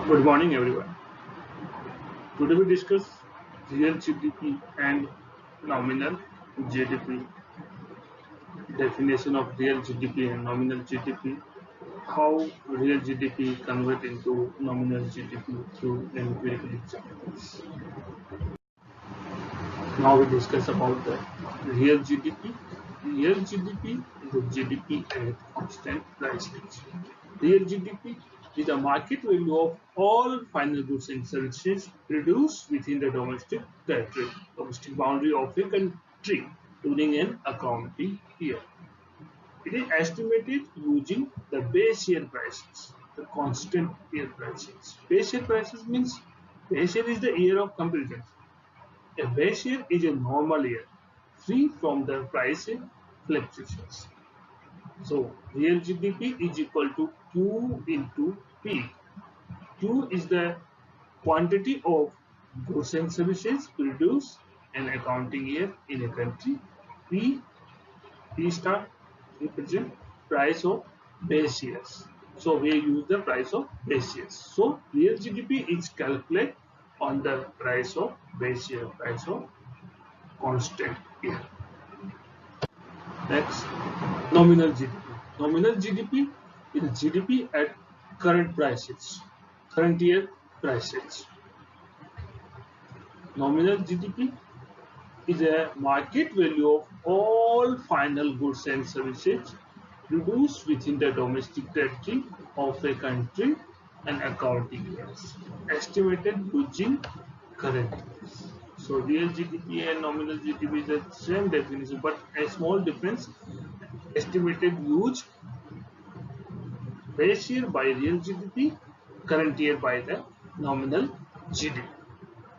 Good morning, everyone. Today we discuss real GDP and nominal GDP, definition of real GDP and nominal GDP, how real GDP convert into nominal GDP through empirical examples. Now we discuss about the real GDP. Real GDP is a GDP at constant price range. Real GDP is the market value of all final goods and services produced within the domestic territory, domestic boundary of a country during an accounting year. It is estimated using the base year prices, the constant year prices. Base year prices means base year is the year of comparison. A base year is a normal year, free from the price fluctuations. So, real GDP is equal to Q into P. Q is the quantity of goods and services produced in accounting year in a country. P star represent price of base years. So, we use the price of base years. So, real GDP is calculated on the price of base year, price of constant year. Next, nominal GDP. Nominal GDP is GDP at current prices, current year prices. Nominal GDP is a market value of all final goods and services produced within the domestic territory of a country and accounting years, estimated using current years. So real GDP and nominal GDP is the same definition, but a small difference. Estimated use base year by real GDP, current year by the nominal GDP.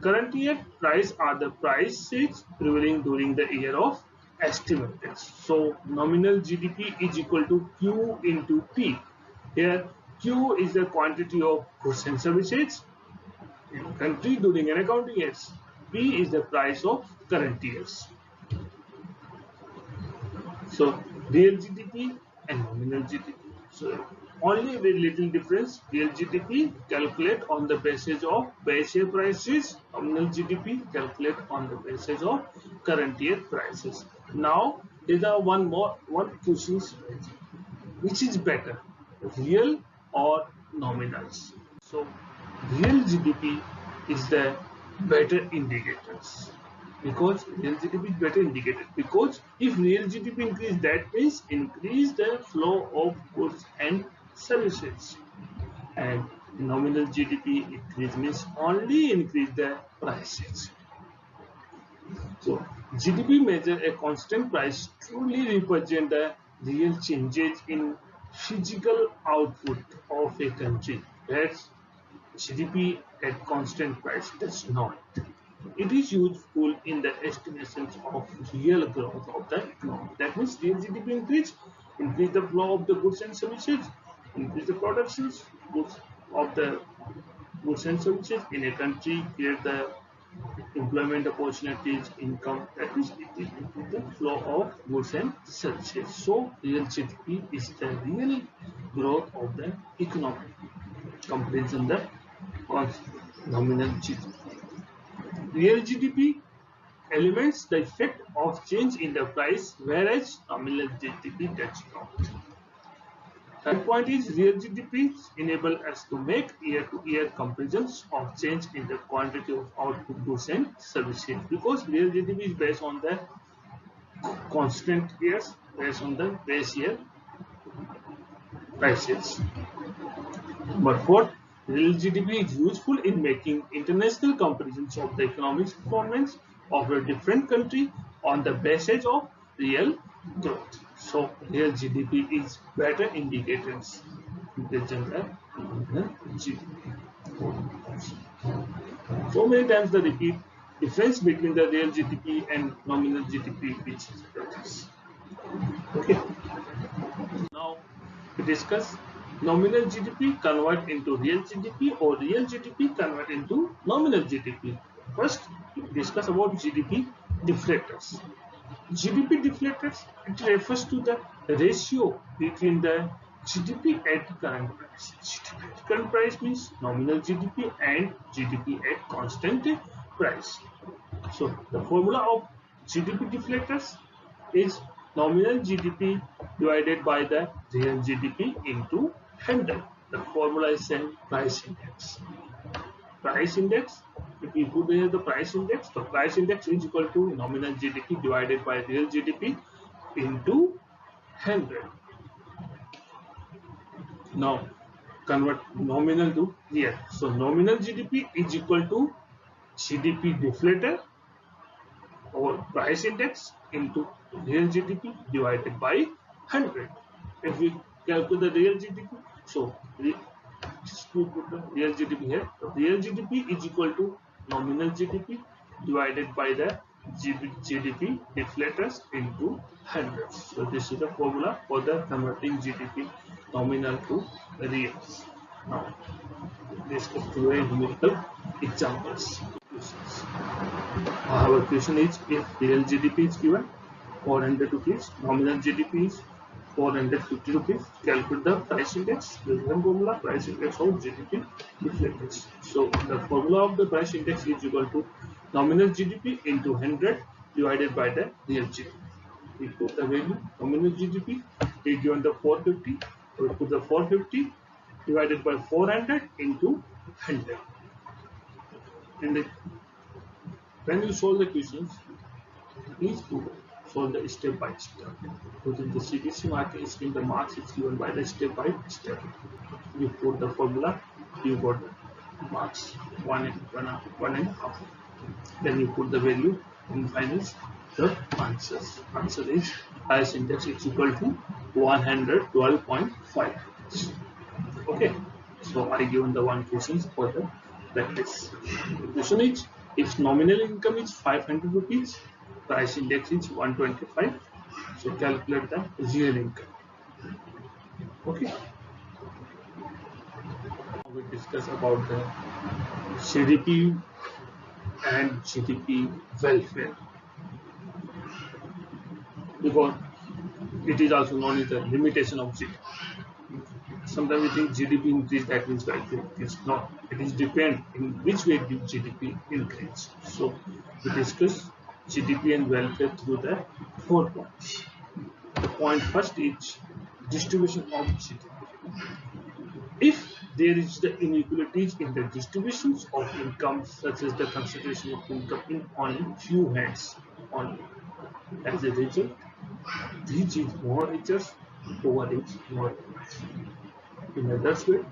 Current year price are the prices prevailing during the year of estimated. So nominal GDP is equal to Q into P. Here Q is the quantity of goods and services in country during an accounting year. P is the price of current years. So real GDP and nominal GDP. So only very little difference. Real GDP calculate on the basis of base year prices. Nominal GDP calculate on the basis of current year prices. Now there are one question: which is better, real or nominals? So real GDP is the better indicators, because real GDP is better indicated, because if real GDP increase, that means increase the flow of goods and services, and nominal GDP increase means only increase the prices. So GDP measure a constant price truly represent the real changes in physical output of a country. That's GDP at constant price does not. It is useful in the estimations of real growth of the economy. That means real GDP increase the flow of the goods and services, increase the productions of the goods and services in a country, create the employment opportunities, income. That means it is increase the flow of goods and services. So real GDP is the real growth of the economy. Comparison the nominal GDP. Real GDP elements the effect of change in the price, whereas nominal GDP does not. Third point is real GDP enable us to make year-to-year comparisons of change in the quantity of output goods and services, because real GDP is based on the constant years, based on the base year prices. But fourth, real GDP is useful in making international comparisons of the economic performance of a different country on the basis of real growth. So, real GDP is better indicators than the GDP. So many times the repeat difference between the real GDP and nominal GDP, which is better. Okay. Now we discuss nominal GDP convert into real GDP or real GDP convert into nominal GDP. First, discuss about GDP deflators. GDP deflators, it refers to the ratio between the GDP at current price, GDP at constant price means nominal GDP and GDP at constant price. So the formula of GDP deflators is nominal GDP divided by the real GDP into 100. The formula is same price index. Price index, if we put here the price index is equal to nominal GDP divided by real GDP into 100. Now convert nominal to real. So nominal GDP is equal to GDP deflator or price index into real GDP divided by 100. If we calculate the real GDP, so just we put the real GDP here. The real GDP is equal to nominal GDP divided by the GDP deflators into 100. So this is the formula for the converting GDP nominal to real. Now discuss two numerical examples. Our question is, if real GDP is given 400 rupees, nominal GDP is 450 rupees, calculate the price index. The formula price index of GDP deflators. So the formula of the price index is equal to nominal GDP into 100 divided by the real GDP. We put the value nominal GDP is given the 450. We put the 450 divided by 400 into 100. And when you solve the questions, please solve the step by step. Within the CBC marking scheme, the marks is given by the step by step. You put the formula, you got the marks 1.5. Then you put the value in finals, the answers. Answer is price index is equal to 112.5. Okay, so I given the one questions for the practice. The question is, if nominal income is 500 rupees, price index is 125. So calculate the real income. Okay. We discuss about the GDP and GDP welfare, because it is also known as the limitation of GDP. Sometimes we think GDP increase, that means welfare. It's not. It is depend in which way did GDP increase. So we discuss GDP and welfare through the 4 points. The point first is distribution of GDP. If there is the inequalities in the distributions of income, such as the concentration of income in only few hands only, as a result, rich is more richer, poor is more rich. In other way,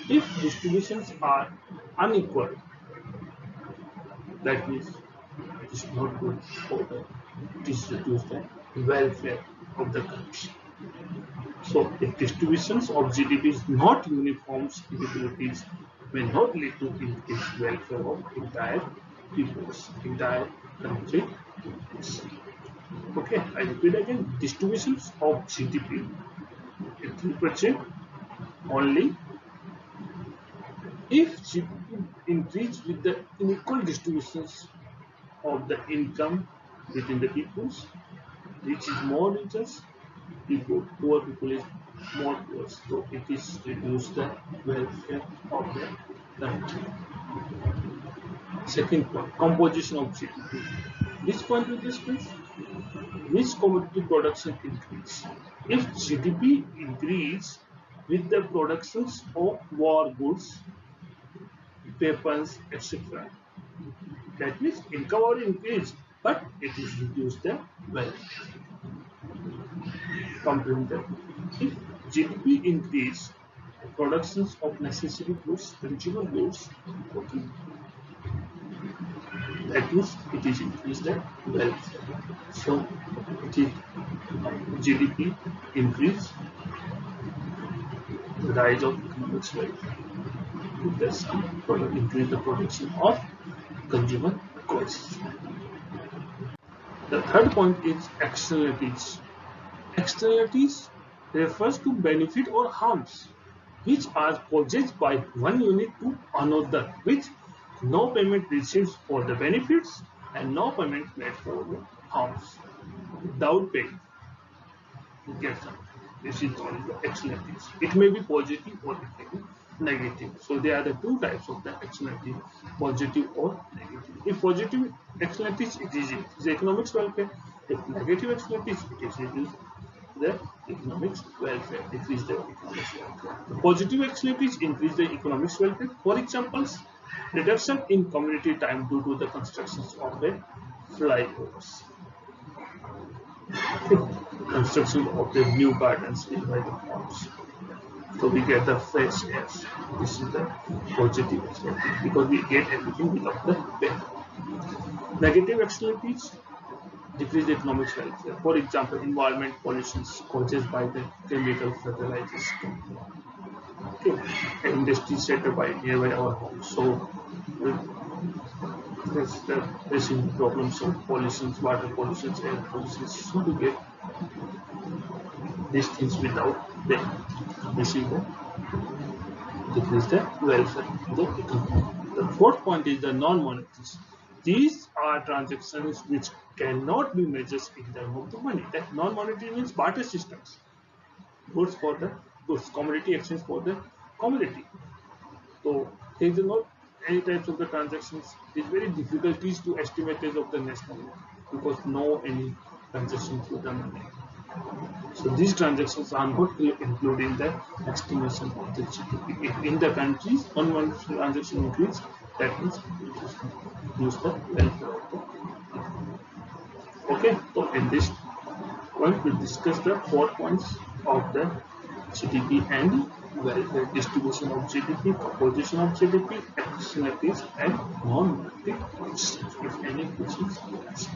if distributions are unequal, that means it is not good for the reduce the welfare of the country. So if distributions of GDP is not uniform, inequalities may not lead to increased welfare of entire peoples, entire country. Okay, I repeat again, distributions of GDP is 3% only if GDP increase with the unequal distributions of the income between the peoples, which is more richer, people, poor people is more poor. So it is reduce the welfare of the country. Second point, composition of GDP. This point we discuss, which commodity production increase. If GDP increase with the productions of war goods, weapons, etc., that means income or increase, but it is reduced the wealth. Comparing that, if GDP increase productions of necessary goods, consumer goods, okay, that means it is increased the wealth. So it is GDP increase, the rise of economic wealth. Thus, increase the production of consumer goods. The third point is externalities. Externalities refers to benefit or harms which are possessed by one unit to another, which no payment receives for the benefits and no payment made for the harms. Without paying, you get something. This is called the externalities. It may be positive or it may be negative. So there are the two types of the externality, positive or negative. If positive externalities, it is the economic welfare. If negative externalities, it is the economic welfare, decrease the economic welfare. The positive externalities increase the economic welfare. For examples, reduction in community time due to the constructions of the flyovers, construction of the new gardens in by the farms. So we get the fresh air. This is the positive externality because we get everything without the pen. Negative externalities decrease the economic welfare. For example, environment pollution caused by the chemical fertilizers. Okay, industry set up by nearby our homes. So that's the facing problems of pollution, water pollution, air pollution. So we get these things without them. This is the decrease the welfare of the economy. The fourth point is the non-monetary. These are transactions which cannot be measured in terms of the money. That non-monetary means barter systems, goods for the goods, commodity exchange for the commodity. So there is not any types of the transactions. It is very difficulties to estimate as of the national level because no any transactions with the money. So these transactions are not included in the estimation of the GDP. If in the countries one transaction increase, that means use the welfare of the. Okay, so in this point we discuss the 4 points of the GDP and welfare: distribution of GDP, composition of GDP, externalities and non-monetary points. If any questions, please.